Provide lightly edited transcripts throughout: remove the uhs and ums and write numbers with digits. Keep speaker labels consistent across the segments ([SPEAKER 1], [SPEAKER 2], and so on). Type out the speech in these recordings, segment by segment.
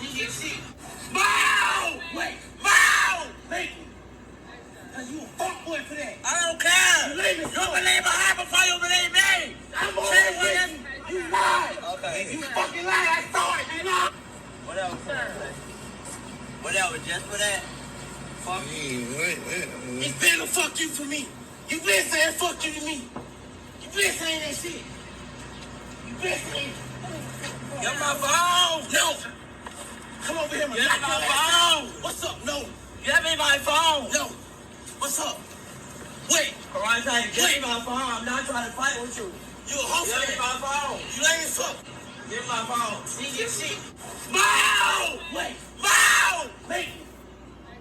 [SPEAKER 1] shit. Bow! Wait, bow! Thank you. Cause you a fuck boy for that. I don't care. You believe her before you believe me. I'm always you lied. Okay. You fucking lied. I saw it, you know? Whatever. Whatever, just for that. Fuck you. It's been a fuck you for me. You been saying fuck you to me. You been saying that shit. You been saying Get my phone! No! Come over here, my Get my phone! What's up? No! Get me my phone! No! What's up? Wait! Alright, get me my phone. I'm not trying to fight with you. You a hoe? Get me my phone. You lame as fuck. Get me my phone. See your shit. Bow! Wait! Bow! Wait!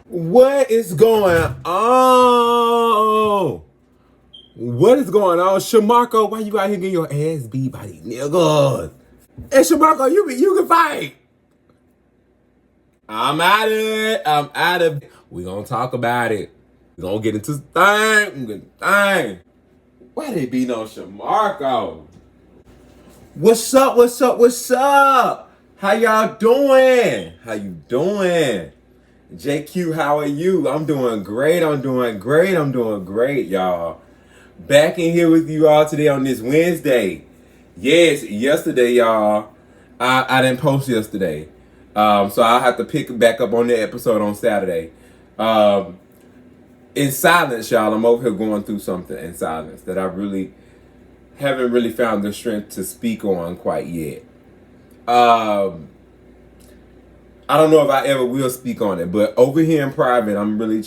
[SPEAKER 2] What is going on? What is going on? Shamarko, why you out here getting your ass beat by these niggas? Hey, Shamarko, you can fight. I'm out of it. We gonna talk about it. We gonna get into thing. Why they beating on Shamarko? What's up? How y'all doing? JQ, how are you? I'm doing great, y'all. Back in here with you all today on this Wednesday. Yes, yesterday, y'all, I didn't post yesterday. So I'll have to pick back up on the episode on Saturday. In silence, y'all, I'm over here going through something in silence that I really haven't really found the strength to speak on quite yet. I don't know if I ever will speak on it, but over here in private, I'm really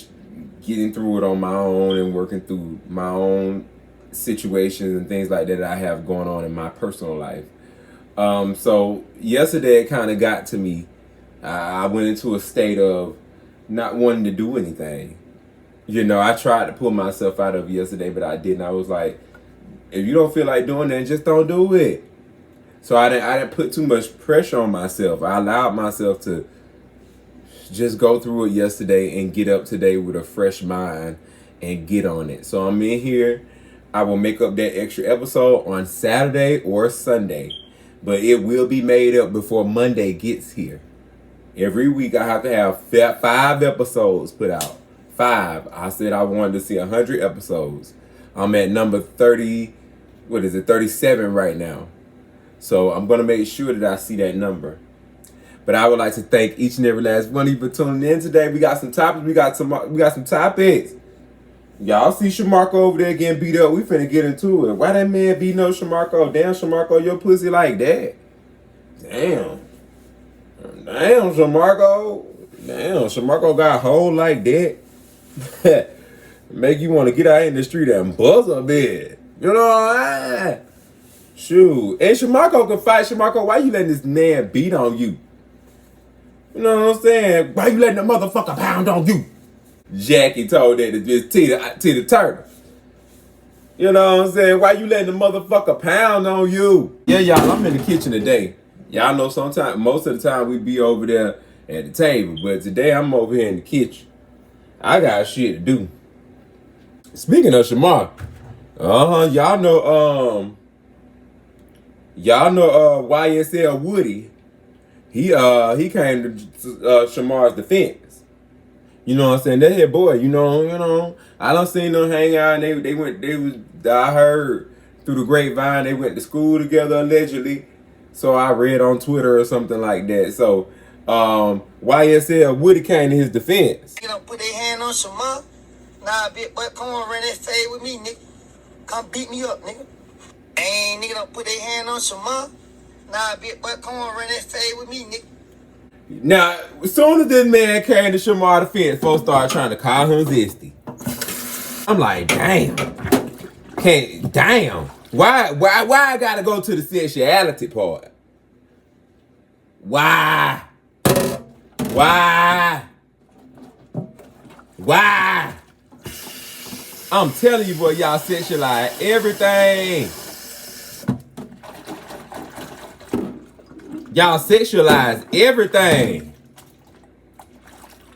[SPEAKER 2] getting through it on my own and working through my own situations and things like that I have going on in my personal life. So yesterday it kind of got to me. I went into a state of not wanting to do anything. You know, I tried to pull myself out of it yesterday, but I didn't. I was like, if you don't feel like doing that, just don't do it. So I didn't put too much pressure on myself. I allowed myself to just go through it yesterday and get up today with a fresh mind and get on it. So I'm in here. I will make up that extra episode on Saturday or Sunday, but it will be made up before Monday gets here. Every week I have to have 5 episodes put out. 5. I said I wanted to see 100 episodes. I'm at number 37 right now. So I'm going to make sure that I see that number. But I would like to thank each and every last one of you for tuning in today. We got some topics. We got some topics. Y'all see Shamarko over there getting beat up. We finna get into it. Why that man beating up Shamarko? Damn, Shamarko, your pussy like that. Damn, Shamarko. Damn, Shamarko got a hole like that. Make you want to get out in the street and buzz a bit. You know, shoot. And Shamarko can fight. Shamarko, why you letting this man beat on you? You know what I'm saying? Why you letting the motherfucker pound on you? Jackie told that to just Tina Turner. You know what I'm saying? Why you letting the motherfucker pound on you? Yeah, y'all, I'm in the kitchen today. Y'all know sometimes, most of the time we be over there at the table. But today I'm over here in the kitchen. I got shit to do. Speaking of Shamar, y'all know YSL Woody. He came to Shamar's defense. You know what I'm saying? That his boy, you know. I done seen them hang out and I heard through the grapevine they went to school together allegedly. So I read on Twitter or something like that. So YSL Woody came to his defense.
[SPEAKER 1] You know, put their hand on Shamar. Nah, bitch, but come on, run that fade with me, nigga. Come beat me up, nigga. Ain't nigga don't put their hand on Shamar. Nah, bitch, but come on, run that fade with me, nigga.
[SPEAKER 2] Now, as soon as this man came to Shamar's defense, folks started trying to call him Zesty. I'm like, damn. Why I gotta go to the sexuality part? Why? I'm telling you, boy, y'all sexualize everything. Y'all sexualize everything.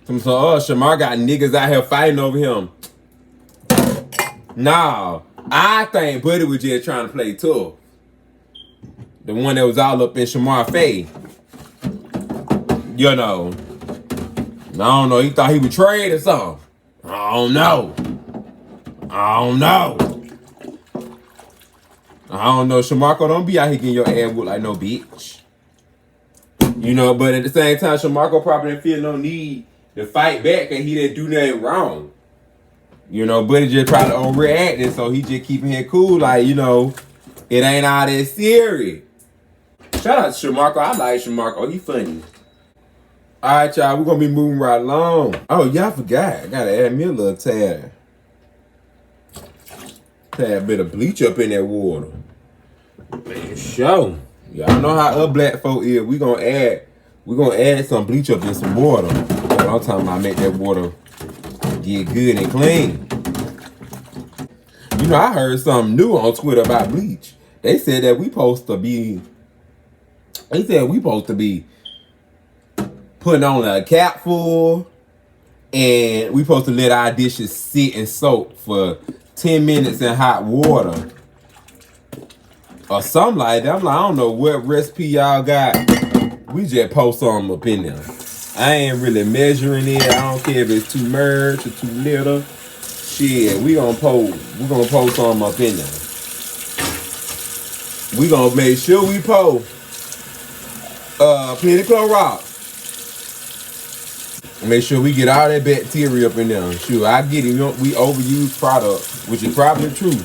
[SPEAKER 2] So Shamar got niggas out here fighting over him. Nah, I think Buddy was just trying to play tough. The one that was all up in Shamar's face. you know, I don't know. He thought he would trade or something. I don't know. Shamarko, don't be out here getting your ass whooped like no bitch. You know, but at the same time, Shamarko probably didn't feel no need to fight back and he didn't do nothing wrong. You know, but he just probably overreacted, so he just keeping it cool, like, you know, it ain't all that serious. Shout out to Shamarko. I like Shamarko. He funny. All right, y'all. We're going to be moving right along. Oh, yeah, I forgot. I got to add me a little tad bit of bleach up in that water. Man, show. Y'all know how us black folk is. We're going to add some bleach up in some water. I'm talking about make that water get good and clean. You know, I heard something new on Twitter about bleach. They said that we supposed to be putting on a cap full, and we supposed to let our dishes sit and soak for 10 minutes in hot water. Or something like that. I don't know what recipe y'all got. We just post something up in there. I ain't really measuring it. I don't care if it's too much or too little. Shit, we gonna post something up in there. We gonna make sure we post plenty Clorox. Make sure we get all that bacteria up in there. Sure, I get it. We overuse products, which is probably true.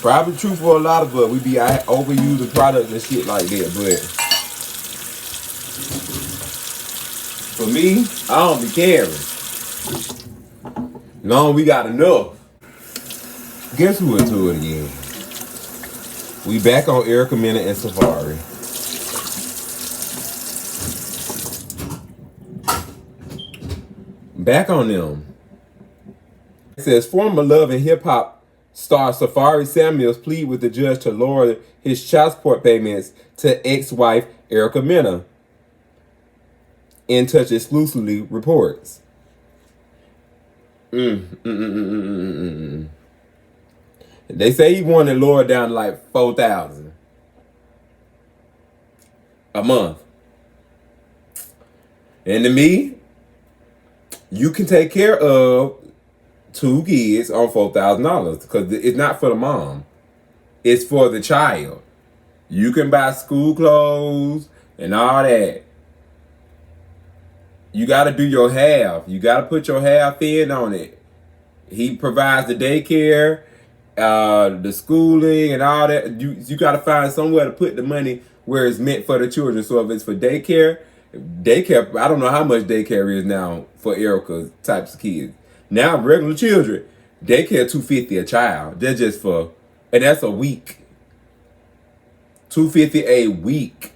[SPEAKER 2] Probably true for a lot of us. We be overusing products and shit like that. But for me, I don't be caring. No, we got enough. Guess who into it again? We back on Erica Mena and Safaree. Back on them. It says former Love and Hip Hop star Safaree Samuels plead with the judge to lower his child support payments to ex-wife Erica Mena. In Touch exclusively reports. They say he wanted lower down to like $4,000 a month. And to me, you can take care of 2 kids on $4,000 because it's not for the mom. It's for the child. You can buy school clothes and all that. You got to do your half. You got to put your half in on it. He provides the daycare, the schooling and all that. You got to find somewhere to put the money where it's meant for the children. So if it's for daycare, I don't know how much daycare is now for Erica's types of kids. Now regular children, daycare $250 a child. They're just for, and that's a week. $250 a week.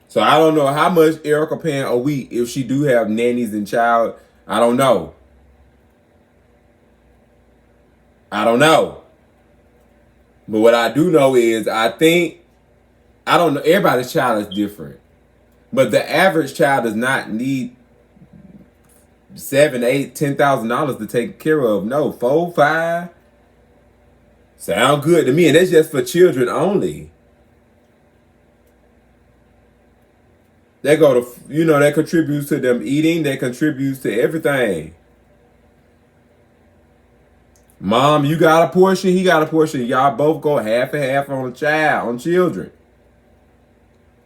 [SPEAKER 2] So I don't know how much Erica paying a week if she do have nannies and child. I don't know. But what I do know is I don't know. Everybody's child is different. But the average child does not need $7,000, $8,000, $10,000 to take care of. No, 4, 5. Sound good to me. And that's just for children only. They go to, that contributes to them eating. That contributes to everything. Mom, you got a portion. He got a portion. Y'all both go half and half on children.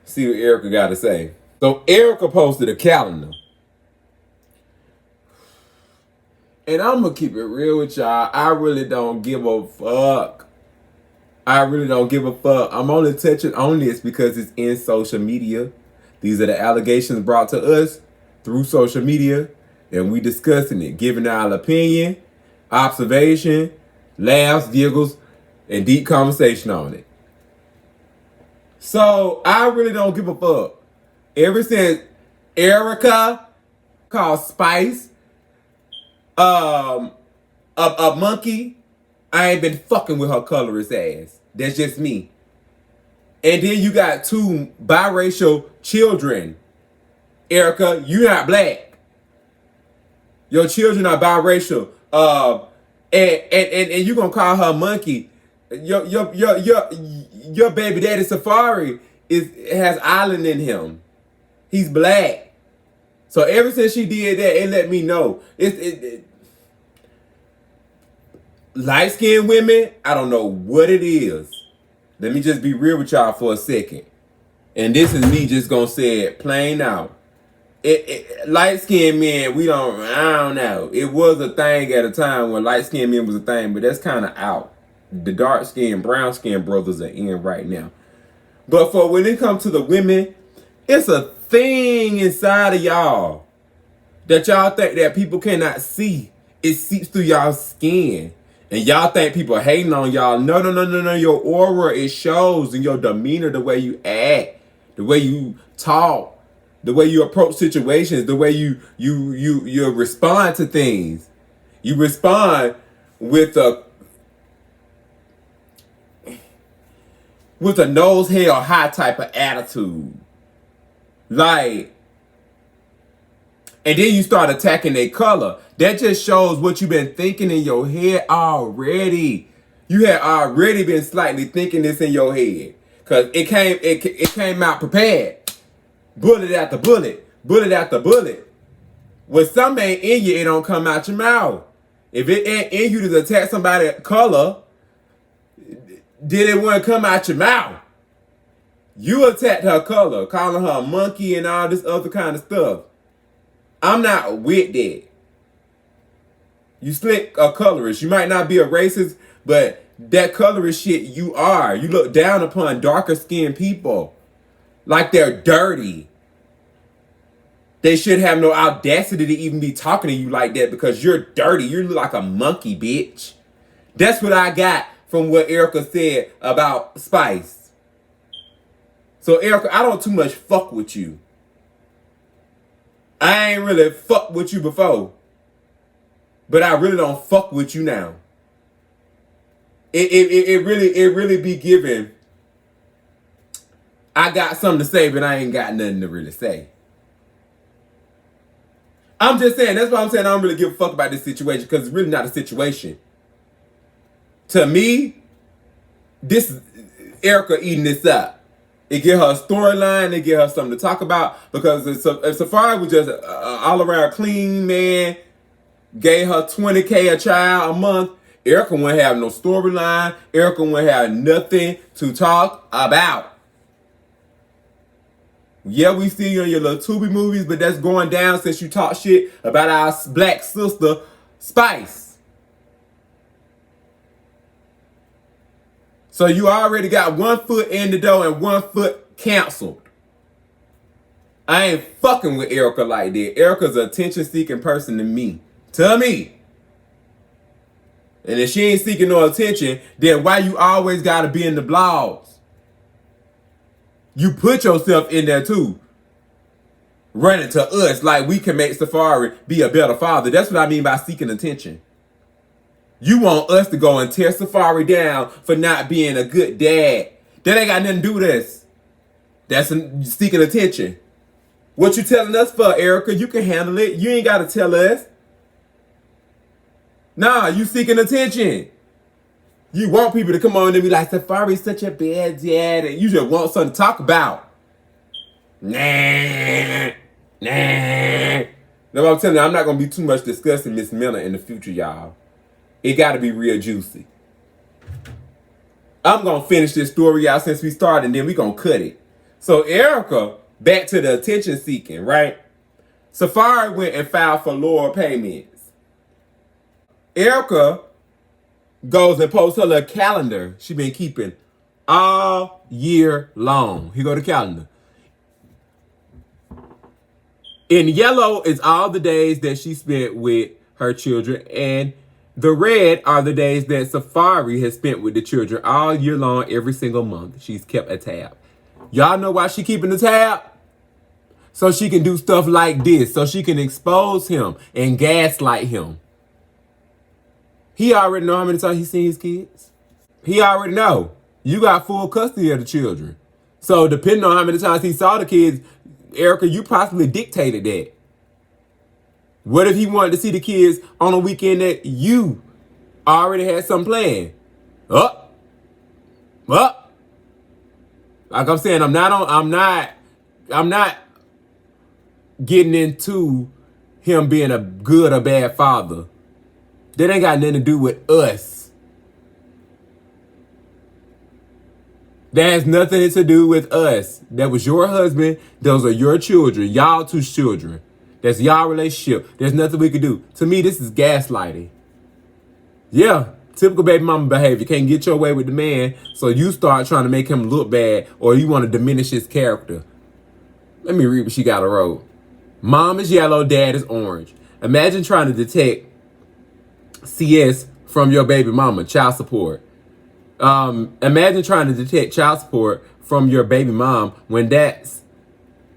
[SPEAKER 2] See what Erica got to say. So Erica posted a calendar. And I'm going to keep it real with y'all. I really don't give a fuck. I'm only touching on this because it's in social media. These are the allegations brought to us through social media. And we discussing it, giving our opinion, observation, laughs, giggles, and deep conversation on it. So I really don't give a fuck. Ever since Erica called Spice a monkey, I ain't been fucking with her colorist ass. That's just me. And then you got 2 biracial children. Erica, you're not black. Your children are biracial. And you gonna call her monkey. Your baby daddy Safaree it has island in him. He's black. So ever since she did that, it let me know. Light-skinned women, I don't know what it is. Let me just be real with y'all for a second. And this is me just gonna say it plain out. Light-skinned men, I don't know. It was a thing at a time when light-skinned men was a thing, but that's kind of out. The dark-skinned, brown-skinned brothers are in right now. But for when it comes to the women, it's a thing inside of y'all that y'all think that people cannot see. It seeps through y'all skin. And y'all think people are hating on y'all. No. Your aura, it shows in your demeanor, the way you act, the way you talk, the way you approach situations, the way you respond to things. You respond with a nose held high type of attitude. Like, and then you start attacking their color. That just shows what you've been thinking in your head already. You had already been slightly thinking this in your head. Cause it came out prepared. Bullet after bullet. Bullet after bullet. When something ain't in you, it don't come out your mouth. If it ain't in you to attack somebody's color, then it wouldn't come out your mouth. You attacked her color, calling her a monkey and all this other kind of stuff. I'm not with that. You slick a colorist. You might not be a racist, but that colorist shit you are. You look down upon darker skinned people like they're dirty. They should have no audacity to even be talking to you like that because you're dirty. You look like a monkey, bitch. That's what I got from what Erica said about Spice. So, Erica, I don't too much fuck with you. I ain't really fuck with you before. But I really don't fuck with you now. It really be giving. I got something to say, but I ain't got nothing to really say. I'm just saying, that's why I'm saying I don't really give a fuck about this situation, because it's really not a situation. To me, this is Erica eating this up. It give her a storyline, it give her something to talk about, because if Safaree was just all around clean man, gave her $20K a child a month, Erica wouldn't have no storyline. Erica wouldn't have nothing to talk about. Yeah, we see you in your little Tubi movies, but that's going down since you talk shit about our black sister, Spice. So you already got 1 foot in the door and 1 foot canceled. I ain't fucking with Erica like that. Erica's an attention-seeking person to me. To me. And if she ain't seeking no attention, then why you always gotta be in the blogs? You put yourself in there too. Running to us like we can make Safaree be a better father. That's what I mean by seeking attention. You want us to go and tear Safaree down for not being a good dad. That ain't got nothing to do with us. That's seeking attention. What you telling us for, Erica? You can handle it. You ain't got to tell us. Nah, you seeking attention. You want people to come on and be like, Safaree's such a bad dad. And you just want something to talk about. Nah. No, I'm telling you, I'm not going to be too much discussing Miss Miller in the future, y'all. It got to be real juicy. I'm going to finish this story out since we started, and then we going to cut it. So Erica, back to the attention seeking, right? Safaree went and filed for lower payments. Erica goes and posts her little calendar she been keeping all year long. Here go the calendar. In yellow is all the days that she spent with her children, and the red are the days that Safaree has spent with the children all year long, every single month. She's kept a tab. Y'all know why she keeping the tab? So she can do stuff like this. So she can expose him and gaslight him. He already know how many times he's seen his kids. He already know. You got full custody of the children. So depending on how many times he saw the kids, Erica, you possibly dictated that. What if he wanted to see the kids on a weekend that you already had something planned? Like I'm saying, I'm not getting into him being a good or bad father. That ain't got nothing to do with us. That has nothing to do with us. That was your husband. Those are your children. Y'all two children. That's y'all relationship. There's nothing we can do. To me, this is gaslighting. Yeah, typical baby mama behavior. Can't get your way with the man, so you start trying to make him look bad, or you want to diminish his character. Let me read what she got to wrote. Mom is yellow, dad is orange. Imagine trying to detect CS from your baby mama, child support. Imagine trying to detect child support from your baby mom when that's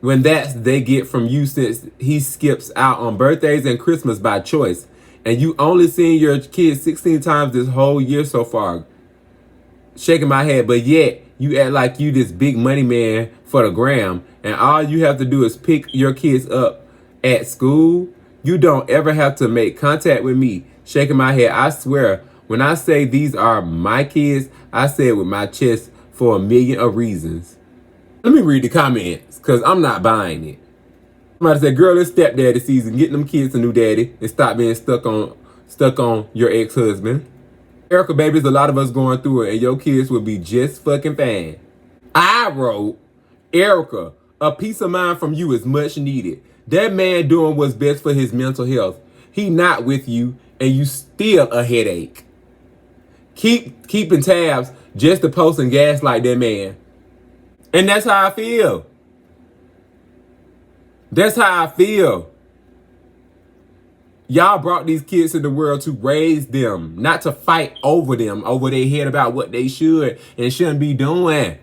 [SPEAKER 2] they get from you, since he skips out on birthdays and Christmas by choice. And you only seen your kids 16 times this whole year so far. Shaking my head, but yet you act like you this big money man for the gram, and all you have to do is pick your kids up at school. You don't ever have to make contact with me. Shaking my head, I swear, when I say these are my kids, I say it with my chest for a million of reasons. Let me read the comments, because I'm not buying it. Somebody said, girl, it's stepdaddy season. Get them kids a new daddy and stop being stuck on your ex-husband. Erica, baby, there's a lot of us going through it, and your kids will be just fucking fine. I wrote, Erica, a peace of mind from you is much needed. That man doing what's best for his mental health. He not with you, and you still a headache. Keeping tabs just to post and gaslight that man. And that's how I feel. That's how I feel. Y'all brought these kids in the world to raise them, not to fight over them, over their head about what they should and shouldn't be doing.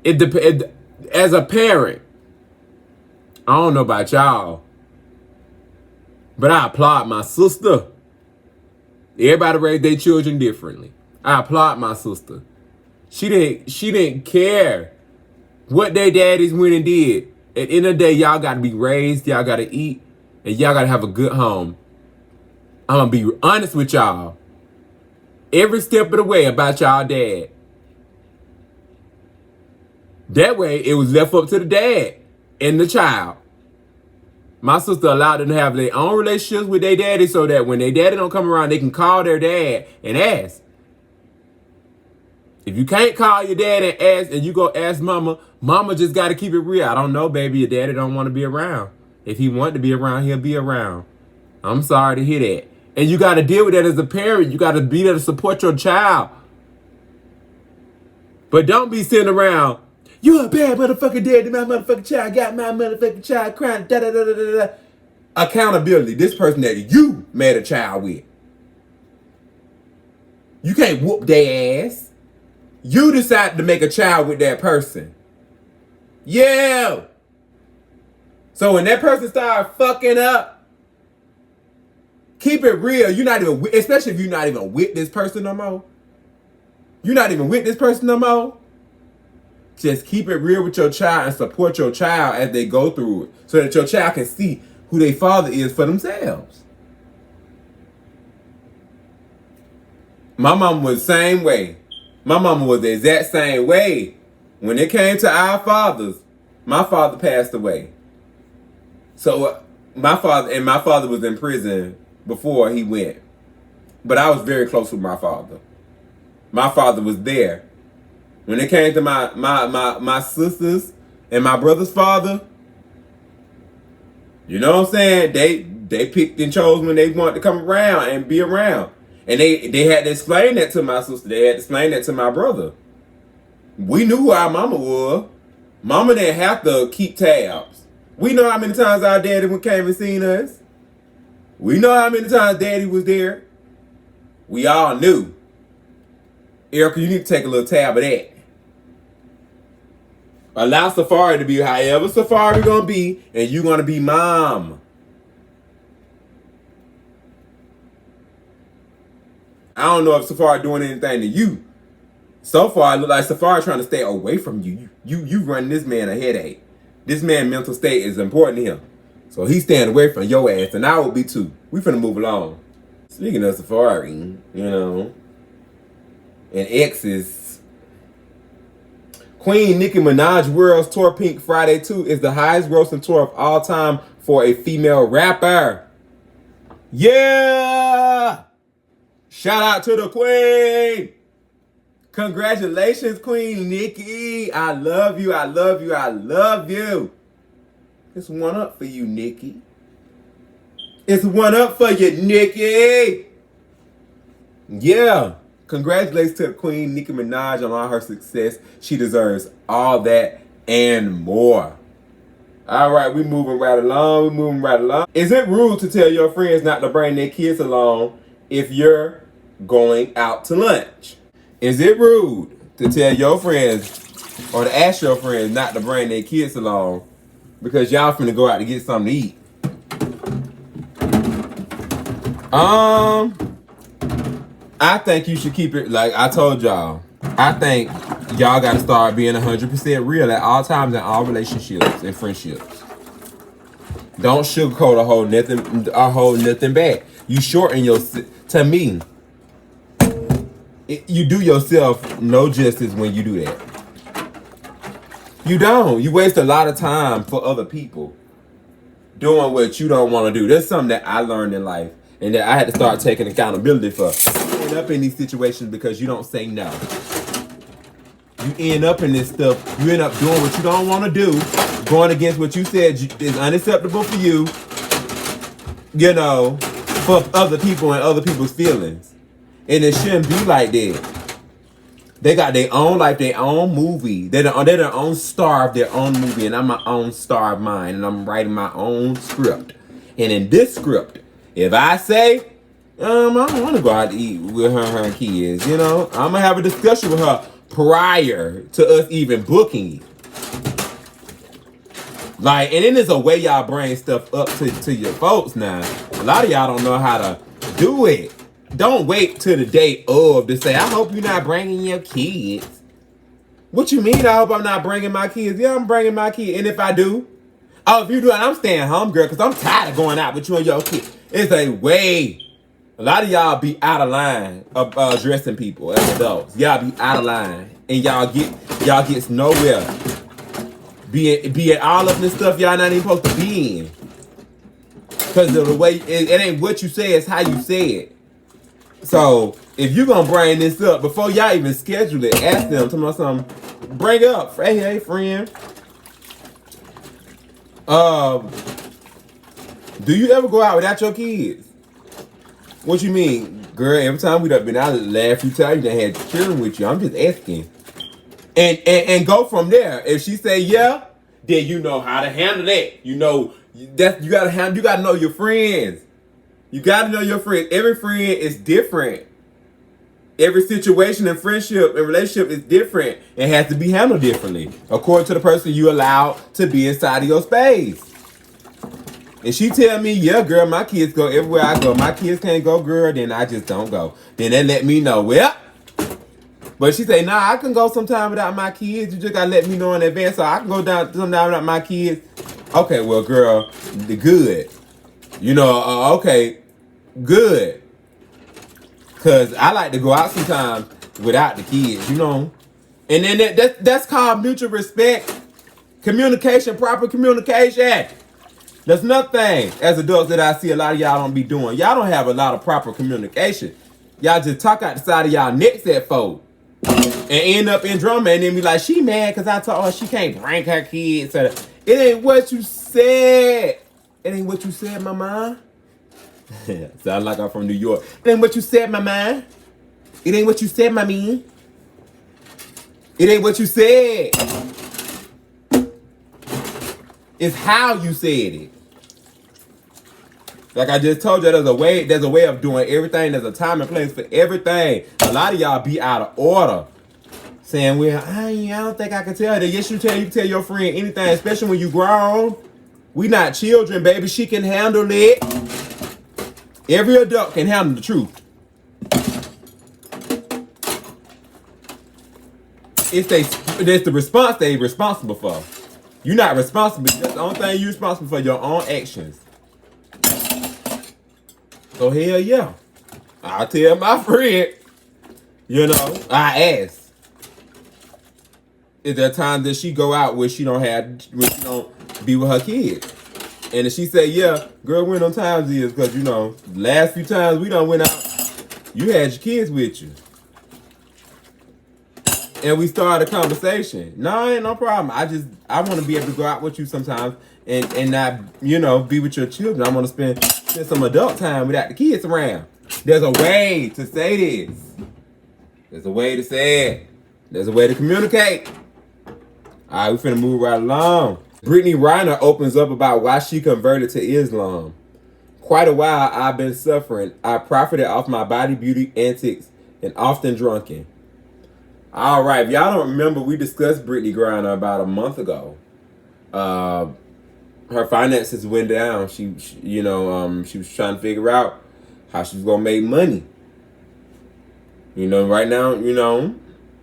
[SPEAKER 2] As a parent, I don't know about y'all, but I applaud my sister. Everybody raised their children differently. I applaud my sister. She didn't care what their daddies went and did. At the end of the day, y'all got to be raised, y'all got to eat, and y'all got to have a good home. I'm going to be honest with y'all. Every step of the way about y'all dad. That way, it was left up to the dad and the child. My sister allowed them to have their own relationships with their daddy so that when their daddy don't come around, they can call their dad and ask. If you can't call your dad and ask, and you go ask mama, mama just got to keep it real. I don't know, baby. Your daddy don't want to be around. If he wanted to be around, he'll be around. I'm sorry to hear that. And you got to deal with that as a parent. You got to be there to support your child. But don't be sitting around, you a bad motherfucking daddy, my motherfucking child got my motherfucking child crying, da-da-da-da-da-da. Accountability, this person that you made a child with. You can't whoop their ass. You decided to make a child with that person. Yeah. So when that person starts fucking up, keep it real. You're not even, especially if you're not even with this person no more. You're not even with this person no more. Just keep it real with your child and support your child as they go through it, so that your child can see who their father is for themselves. My mama was the same way. My mama was the exact same way. When it came to our fathers, my father passed away. So my father was in prison before he went. But I was very close with my father. My father was there. When it came to my sisters and my brother's father, you know what I'm saying? They picked and chose when they wanted to come around and be around. And they had to explain that to my sister. They had to explain that to my brother. We knew who our mama was. Mama didn't have to keep tabs. We know how many times our daddy came and seen us. We know how many times daddy was there. We all knew. Erica, you need to take a little tab of that. Allow Safaree to be however Safaree gonna be, and you gonna be mom. I don't know if Safaree doing anything to you. So far, it look like Safaree trying to stay away from you. You running this man a headache. This man's mental state is important to him. So he's staying away from your ass, and I will be too. We finna move along. Speaking of Safaree, you know, and exes, Queen Nicki Minaj World's Tour Pink Friday 2 is the highest grossing tour of all time for a female rapper. Yeah! Shout out to the Queen! Congratulations, Queen Nicki. I love you, I love you, I love you. It's one up for you, Nicki. It's one up for you, Nicki. Yeah. Congratulations to the Queen Nicki Minaj on all her success. She deserves all that and more. All right, we moving right along. Is it rude to tell your friends not to bring their kids along if you're going out to lunch? Is it rude to tell your friends or to ask your friends not to bring their kids along because y'all finna go out to get something to eat? I think you should keep it like I told y'all. I think y'all got to start being 100% real at all times in all relationships and friendships. Don't sugarcoat or hold nothing back. You shorten your, to me, you do yourself no justice when you do that. You don't. You waste a lot of time for other people doing what you don't want to do. That's something that I learned in life and that I had to start taking accountability for. You end up in these situations because you don't say no. You end up in this stuff. You end up doing what you don't want to do, going against what you said is unacceptable for you, you know, for other people and other people's feelings. And it shouldn't be like that. They got their own life, their own movie. They're their own star of their own movie, and I'm my own star of mine, and I'm writing my own script. And in this script, if I say, I don't want to go out to eat with her and her kids, you know, I'm going to have a discussion with her prior to us even booking it. Like, and then there's a way y'all bring stuff up to your folks now. A lot of y'all don't know how to do it. Don't wait till the day of to say, I hope you're not bringing your kids. What you mean, I hope I'm not bringing my kids? Yeah, I'm bringing my kids. And if I do, if you do it, I'm staying home, girl, because I'm tired of going out with you and your kids. It's a way. A lot of y'all be out of line of addressing people as adults. Y'all be out of line. And y'all get nowhere. Be all up in this stuff y'all not even supposed to be in. Because of the way, it ain't what you say, it's how you say it. So, if you're going to bring this up, before y'all even schedule it, ask them, tell me something, bring up, hey, friend. Do you ever go out without your kids? What you mean? Girl, every time we done been out the last few times, you done had children with you. I'm just asking. And go from there. If she say yeah, then you know how to handle that. You know, you gotta know your friends. You got to know your friends. Every friend is different. Every situation and friendship and relationship is different and has to be handled differently according to the person you allow to be inside of your space. And she tell me, yeah, girl, my kids go everywhere I go. My kids can't go, girl, then I just don't go. Then they let me know, well. But she say, nah, I can go sometime without my kids. You just got to let me know in advance so I can go down sometime without my kids. Okay, well, girl, good. You know, okay. Good. Because I like to go out sometimes without the kids, you know. And then that's called mutual respect. Communication, proper communication. There's nothing as adults that I see a lot of y'all don't be doing. Y'all don't have a lot of proper communication. Y'all just talk out the side of y'all necks at folk. And end up in drama and then be like, she mad because I told her she can't bring her kids. It ain't what you said. It ain't what you said, mama. Sound like I'm from New York. It ain't what you said, my man. It ain't what you said, my man. It ain't what you said. It's how you said it. Like I just told you, there's a way of doing everything. There's a time and place for everything. A lot of y'all be out of order. Saying, well, I don't think I can tell her. Yes, you can tell your friend anything, especially when you grown. We not children, baby. She can handle it. Every adult can handle the truth. It's the response they're responsible for. You're not responsible. That's the only thing you're responsible for, your own actions. So hell yeah. I'll tell my friend. You know, I ask. Is there times that she go out where she don't be with her kids? And if she say, yeah, girl, when them times is, because, you know, last few times we done went out, you had your kids with you. And we started a conversation. No, ain't no problem. I want to be able to go out with you sometimes and not, you know, be with your children. I want to spend some adult time without the kids around. There's a way to say this. There's a way to say it. There's a way to communicate. All right, we finna move right along. Brittany Renner opens up about why she converted to Islam. Quite a while I've been suffering. I profited off my body beauty antics and often drunken. All right, if y'all don't remember, we discussed Brittany Renner about a month ago. Her finances went down. She was trying to figure out how she was gonna make money. You know, right now, you know,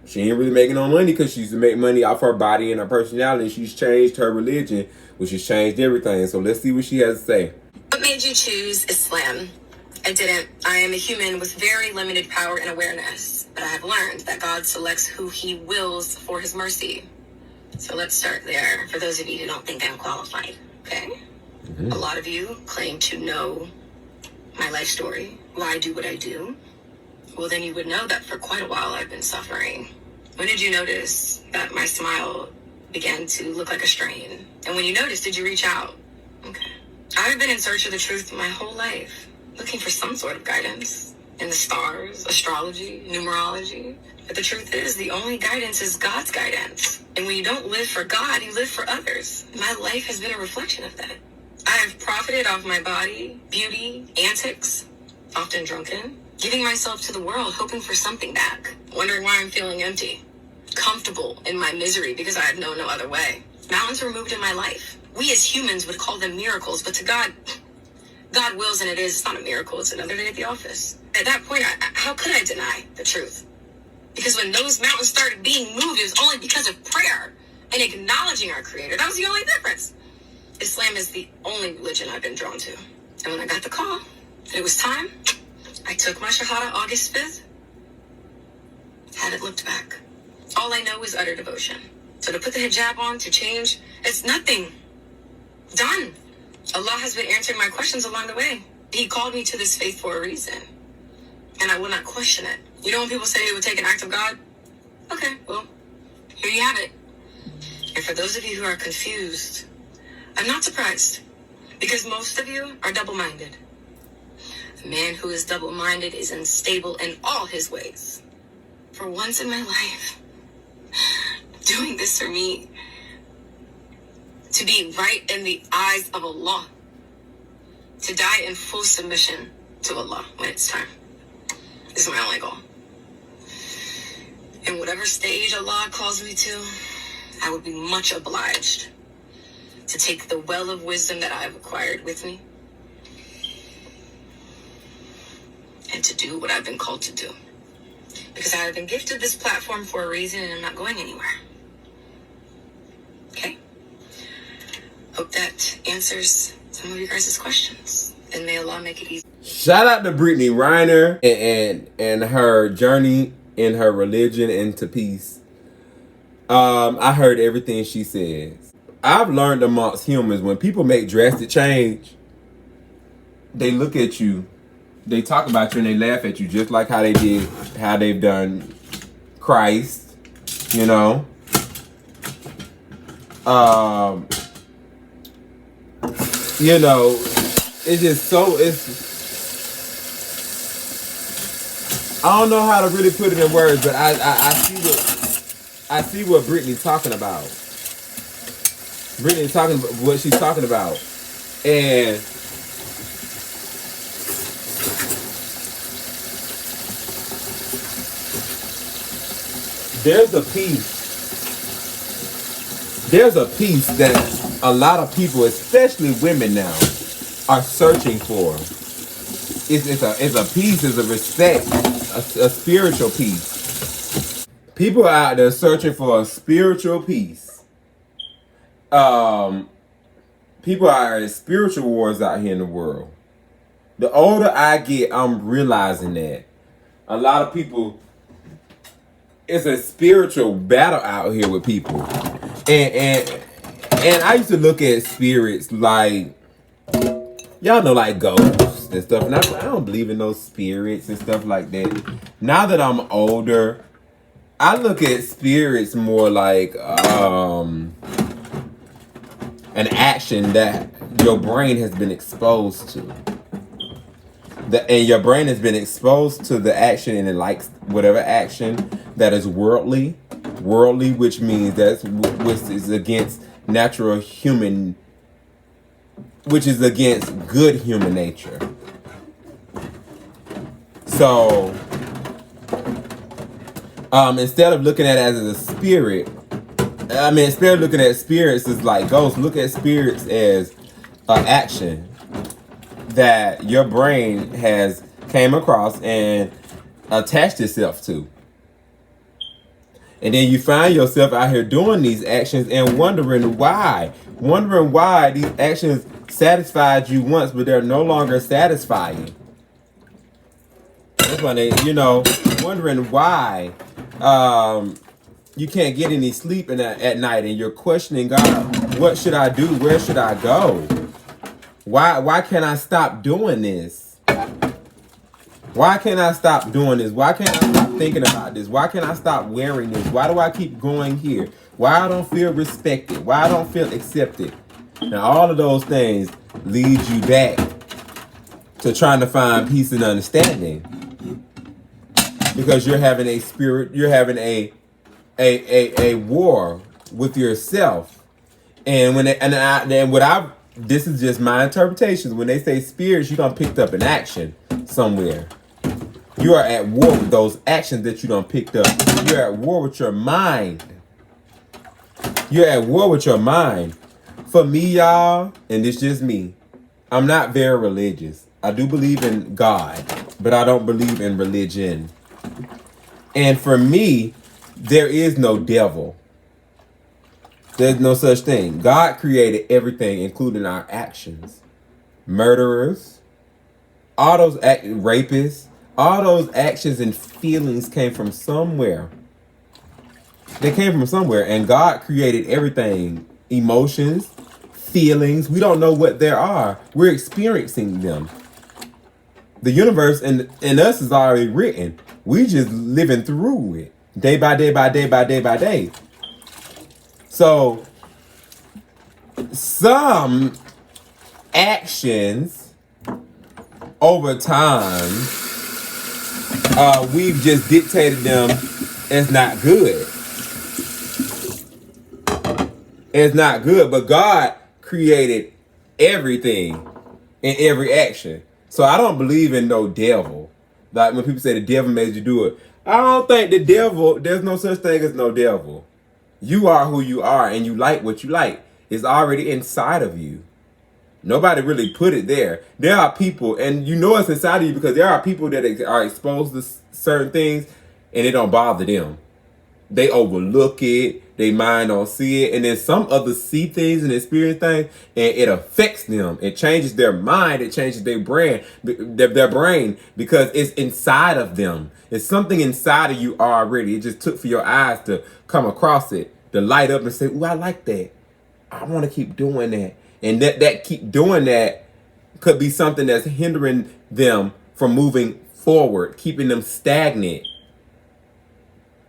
[SPEAKER 2] she ain't really making no money because she used to make money off her body and her personality. She's changed her religion, which has changed everything. So let's see what she has to say.
[SPEAKER 3] What made you choose Islam? I didn't. I am a human with very limited power and awareness, but I have learned that God selects who he wills for his mercy. So let's start there, for those of you who don't think I'm qualified, okay? Mm-hmm. A lot of you claim to know my life story, why I do what I do. Well, then you would know that for quite a while I've been suffering. When did you notice that my smile began to look like a strain? And when you noticed, did you reach out? Okay. I've been in search of the truth my whole life, looking for some sort of guidance in the stars, astrology, numerology. But the truth is, the only guidance is God's guidance. And when you don't live for God, you live for others. My life has been a reflection of that. I have profited off my body, beauty, antics, often drunken, giving myself to the world, hoping for something back, wondering why I'm feeling empty, comfortable in my misery because I have known no other way. Mountains were moved in my life. We as humans would call them miracles, but to God wills and it is. It's not a miracle. It's another day at the office. At that point, how could I deny the truth? Because when those mountains started being moved, it was only because of prayer and acknowledging our Creator. That was the only difference. Islam is the only religion I've been drawn to. And when I got the call, it was time. I took my Shahada August 5th. Haven't looked back. All I know is utter devotion. So to put the hijab on, to change, it's nothing. Done. Allah has been answering my questions along the way. He called me to this faith for a reason. And I will not question it. You know when people say it would take an act of God? Okay, well, here you have it. And for those of you who are confused, I'm not surprised. Because most of you are double-minded. A man who is double-minded is unstable in all his ways. For once in my life, doing this for me, to be right in the eyes of Allah, to die in full submission to Allah when it's time, is my only goal. In whatever stage Allah calls me to, I would be much obliged to take the well of wisdom that I have acquired with me and to do what I've been called to do. Because I have been gifted this platform for a reason and I'm not going anywhere. Okay? Hope that answers some of you guys' questions. And may Allah make it easy.
[SPEAKER 2] Shout out to Brittany Renner and her journey in her religion into peace. I heard everything she says. I've learned amongst humans, when people make drastic change, they look at you, they talk about you, and they laugh at you, just like how they've done Christ, you know. You know, it's just I don't know how to really put it in words, but I see what Brittany's talking about. Brittany's talking about what she's talking about. And there's a piece that a lot of people, especially women now, are searching for. It's a peace, it's a respect, a spiritual peace. People are out there searching for a spiritual peace. People are in spiritual wars out here in the world. The older I get, I'm realizing that a lot of people it's a spiritual battle out here with people. And I used to look at spirits like, y'all know, like ghosts and stuff. And I don't believe in those spirits and stuff like that. Now that I'm older, I look at spirits more like an action that your brain has been exposed to. And your brain has been exposed to the action, and it likes whatever action that is worldly, which means which is against natural human, which is against good human nature. So, instead of looking at it as a spirit, instead of looking at spirits as like ghosts, look at spirits as an action that your brain has came across and attached itself to. And then you find yourself out here doing these actions and wondering why these actions satisfied you once, but they're no longer satisfying. That's why wondering why you can't get any sleep at night, and you're questioning God, what should I do? Where should I go? Why can't I stop doing this? Why can't I stop doing this? Why can't I stop thinking about this? Why can't I stop wearing this? Why do I keep going here? Why I don't feel respected? Why I don't feel accepted? Now, all of those things lead you back to trying to find peace and understanding, because you're having a war with yourself. And this is just my interpretations. When they say spirits, you done picked up an action somewhere. You are at war with those actions that you done picked up. You're at war with your mind. You're at war with your mind. For me, y'all, and it's just me, I'm not very religious. I do believe in God, but I don't believe in religion. And for me, there is no devil. There's no such thing. God created everything, including our actions. Murderers, all those rapists, all those actions and feelings came from somewhere. They came from somewhere, and God created everything. Emotions, feelings, we don't know what they are. We're experiencing them. The universe and us is already written. We just living through it, day by day by day by day by day. So, some actions over time, we've just dictated them as not good. It's not good, but God created everything in every action. So I don't believe in no devil. Like when people say the devil made you do it, I don't think the devil, there's no such thing as no devil. You are who you are, and you like what you like. It's already inside of you. Nobody really put it there. There are people, and you know it's inside of you because there are people that are exposed to certain things and it don't bother them. They overlook it. Their mind don't see it. And then some others see things and experience things, and it affects them. It changes their mind. It changes their brain because it's inside of them. It's something inside of you already. It just took for your eyes to come across it, to light up and say, "Ooh, I like that. I want to keep doing that." And that keep doing that could be something that's hindering them from moving forward, keeping them stagnant,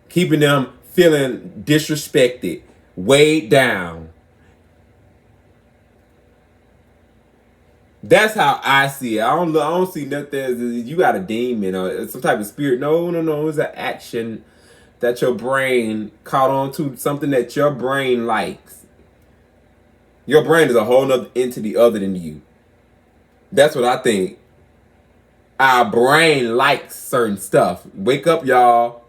[SPEAKER 2] keeping them feeling disrespected, weighed down. That's how I see it. I don't see nothing as you got a demon or some type of spirit. No. It's an action that your brain caught on to, something that your brain likes. Your brain is a whole nother entity other than you. That's what I think. Our brain likes certain stuff. Wake up, y'all.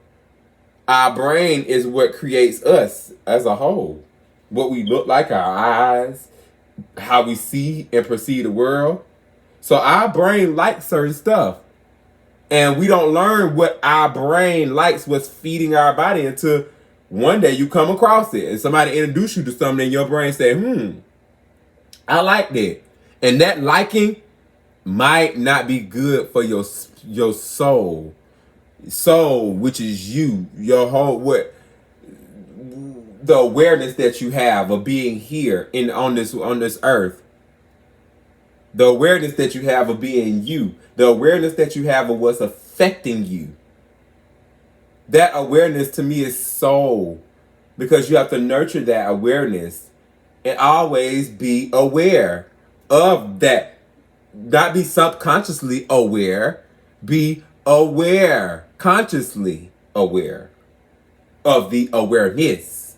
[SPEAKER 2] Our brain is what creates us as a whole. What we look like, our eyes, how we see and perceive the world. So our brain likes certain stuff. And we don't learn what our brain likes, what's feeding our body, until one day you come across it. And somebody introduce you to something and your brain say, I like that. And that liking might not be good for your soul. soul, which is you, your whole the awareness that you have of being here on this earth, the awareness that you have of being you, the awareness that you have of what's affecting you. That awareness to me is soul, because you have to nurture that awareness and always be aware of that. Not be subconsciously aware, be aware, consciously aware of the awareness.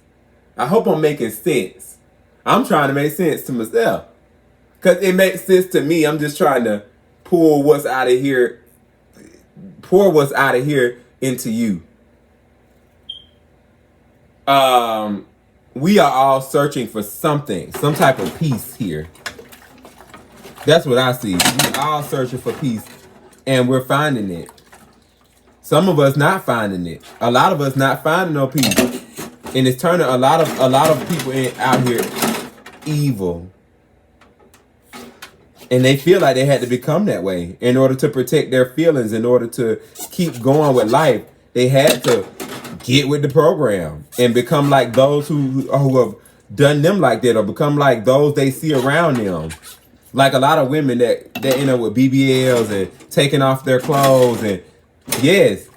[SPEAKER 2] I hope I'm making sense. I'm trying to make sense to myself, because it makes sense to me. I'm just trying to pour what's out of here into you. We are all searching for something, some type of peace here. That's what I see. We're all searching for peace, and we're finding it. Some of us not finding it. A lot of us not finding no peace, and it's turning a lot of people out here evil, and they feel like they had to become that way in order to protect their feelings, in order to keep going with life. They had to get with the program and become like those who have done them like that, or become like those they see around them. Like a lot of women that end up with BBLs and taking off their clothes, and yes,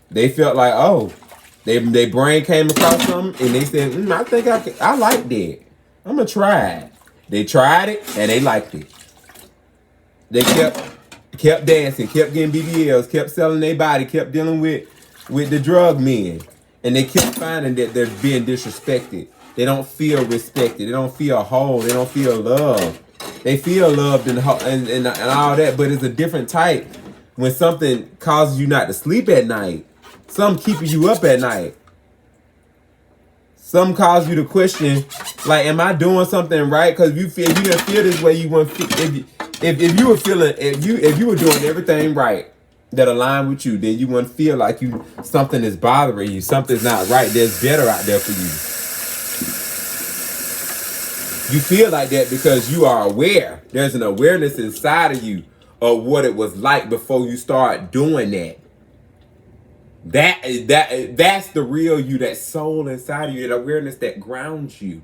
[SPEAKER 2] they felt like, oh, their brain came across something and they said, I think I like that. I'm gonna try it. They tried it and they liked it. They kept dancing, kept getting BBLs, kept selling their body, kept dealing with the drug men, and they kept finding that they're being disrespected. They don't feel respected. They don't feel whole. They don't feel loved. They feel loved and all that, but it's a different type. When something causes you not to sleep at night, some keeping you up at night, some cause you to question, like, am I doing something right? Because if you didn't feel this way, you wouldn't feel. If you were feeling, if you were doing everything right that aligned with you, then you wouldn't feel like something is bothering you, something's not right. There's better out there for you. You feel like that because you are aware. There's an awareness inside of you of what it was like before you start doing that. That's the real you, that soul inside of you, that awareness that grounds you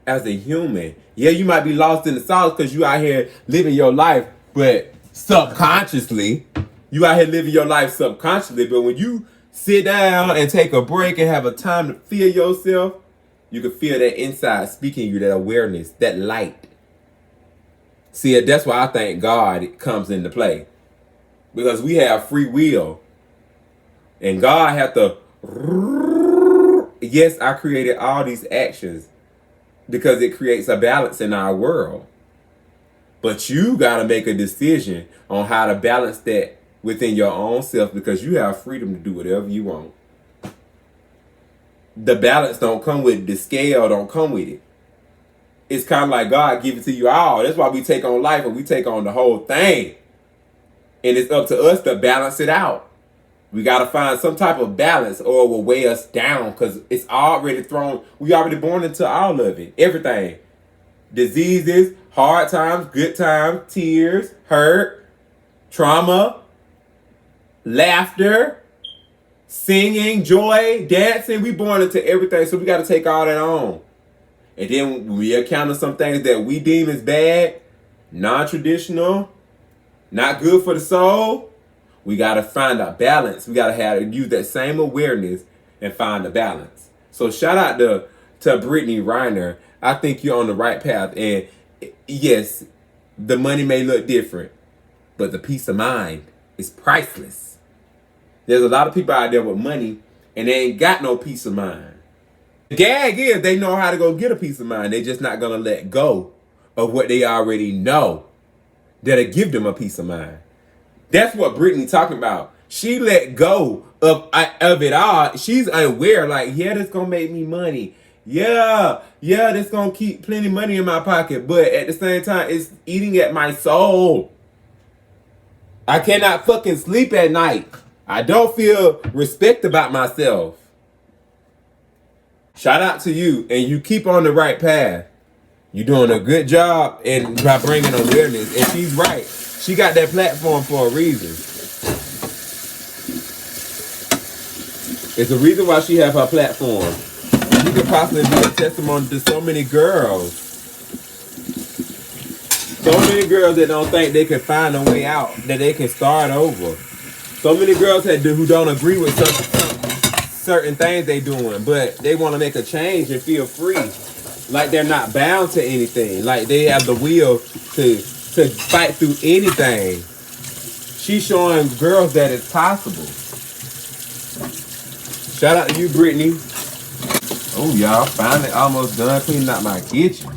[SPEAKER 2] as a human. Yeah, you might be lost in the sauce because you out here living your life, but subconsciously, you out here living your life subconsciously. But when you sit down and take a break and have a time to feel yourself, you can feel that inside speaking you, that awareness, that light. See, that's why I think God comes into play. Because we have free will. And God had to, yes, I created all these actions because it creates a balance in our world. But you got to make a decision on how to balance that within your own self, because you have freedom to do whatever you want. The balance don't come with it. The scale don't come with it. It's kind of like God give it to you all. That's why we take on life, and we take on the whole thing. And it's up to us to balance it out. We got to find some type of balance, or it will weigh us down, because it's already thrown. We already born into all of it. Everything. Diseases, hard times, good times, tears, hurt, trauma, laughter, singing, joy, dancing. We born into everything, so we got to take all that on. And then we encounter some things that we deem as bad, non-traditional, not good for the soul. We got to find a balance. We got to use that same awareness and find a balance. So shout out to Brittany, Renner. I think you're on the right path. And yes, the money may look different, but the peace of mind is priceless. There's a lot of people out there with money and they ain't got no peace of mind. The gag is they know how to go get a peace of mind. They're just not going to let go of what they already know that'll give them a peace of mind. That's what Brittany talking about. She let go of it all. She's aware, like, yeah, this going to make me money. Yeah, this going to keep plenty of money in my pocket. But at the same time, it's eating at my soul. I cannot fucking sleep at night. I don't feel respect about myself. Shout out to you, and you keep on the right path. You're doing a good job and by bringing awareness, and she's right. She got that platform for a reason. It's the reason why she have her platform. She could possibly be a testimony to so many girls. So many girls that don't think they can find a way out, that they can start over. So many girls who don't agree with certain things they doing, but they want to make a change and feel free. Like they're not bound to anything. Like they have the will to fight through anything. She's showing girls that it's possible. Shout out to you, Brittany. Oh, y'all, finally almost done cleaning out my kitchen.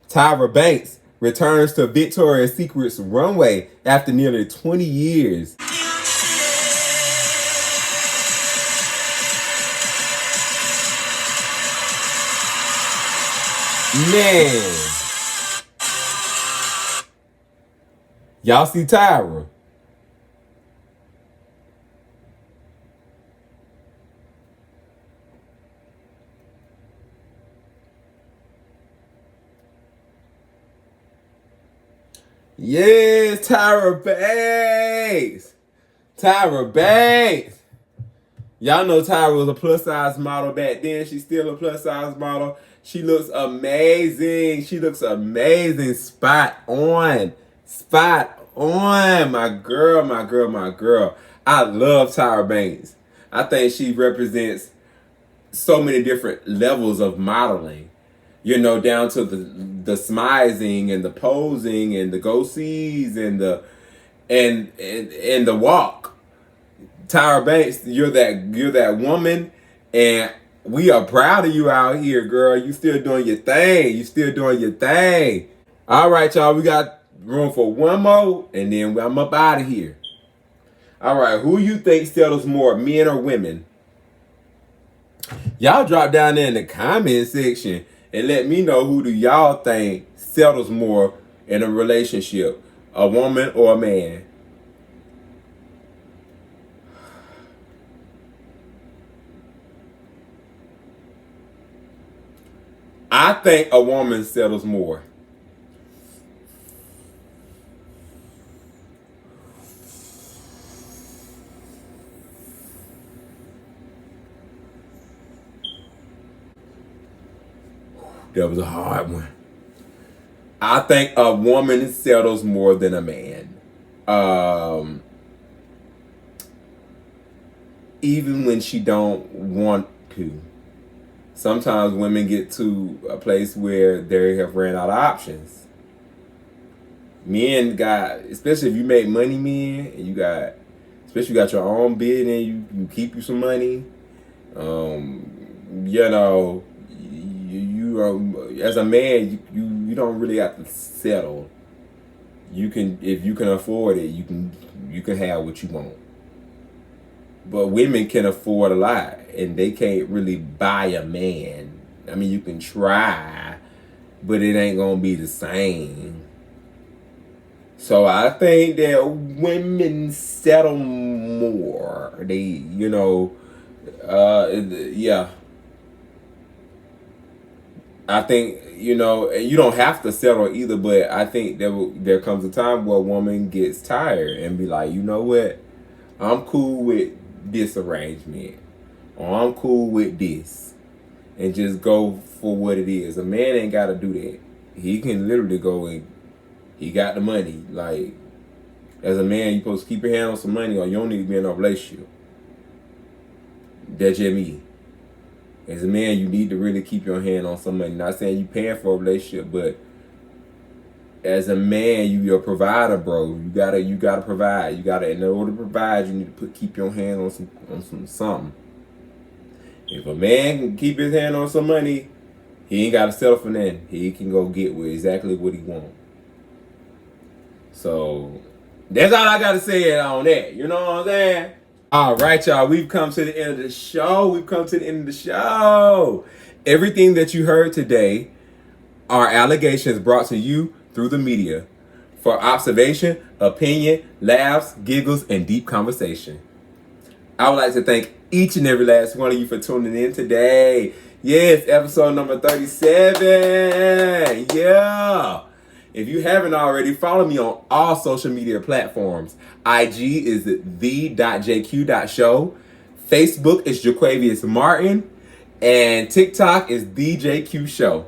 [SPEAKER 2] Tyra Banks returns to Victoria's Secret's runway after nearly 20 years. Man. Y'all see Tyra? Yes, Tyra Banks. Tyra Banks. Y'all know Tyra was a plus size model back then. She's still a plus size model. She looks amazing. She looks amazing. Spot on. Spot on. My girl, my girl, my girl. I love Tyra Banks. I think she represents so many different levels of modeling. You know, down to the smizing and the posing and the go-sees and the walk. Tyra Banks, you're that woman, and we are proud of you out here, girl. You still doing your thing. You still doing your thing. All right, y'all. We got room for one more, and then I'm up out of here. All right, who you think settles more, men or women? Y'all drop down there in the comment section and let me know, who do y'all think settles more in a relationship, a woman or a man? I think a woman settles more. That was a hard one. I think a woman settles more than a man. Even when she don't want to. Sometimes women get to a place where they have ran out of options. Men got, especially if you make money, men, and you got your own business, you keep you some money. You know, you are, as a man, you don't really have to settle. You can, if you can afford it, you can have what you want. But women can afford a lot, and they can't really buy a man. I mean, you can try, but it ain't gonna be the same. So I think that women settle more. They, you know, yeah. I think, you know, you don't have to settle either, but I think there comes a time where a woman gets tired and be like, you know what, I'm cool with this arrangement, or I'm cool with this, and just go for what it is. A man ain't got to do that. He can literally go and he got the money. Like, as a man, you supposed to keep your hand on some money, or you don't need to be in a relationship. That's just me. As a man, you need to really keep your hand on some money. Not saying you paying for a relationship, but as a man, you're a provider, bro. You gotta provide. You gotta, in order to provide, you need to keep your hand on some something. If a man can keep his hand on some money, he ain't gotta settle for nothing. He can go get with exactly what he wants. So that's all I gotta say on that. You know what I'm saying? All right, y'all. We've come to the end of the show. Everything that you heard today are allegations brought to you through the media for observation, opinion, laughs, giggles, and deep conversation. I would like to thank each and every last one of you for tuning in today. Yes, episode number 37. Yeah. If you haven't already, follow me on all social media platforms. IG is the.jq.show. Facebook is Jaquavius Martin. And TikTok is DJQ Show.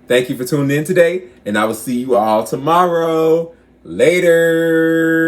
[SPEAKER 2] Thank you for tuning in today, and I will see you all tomorrow. Later.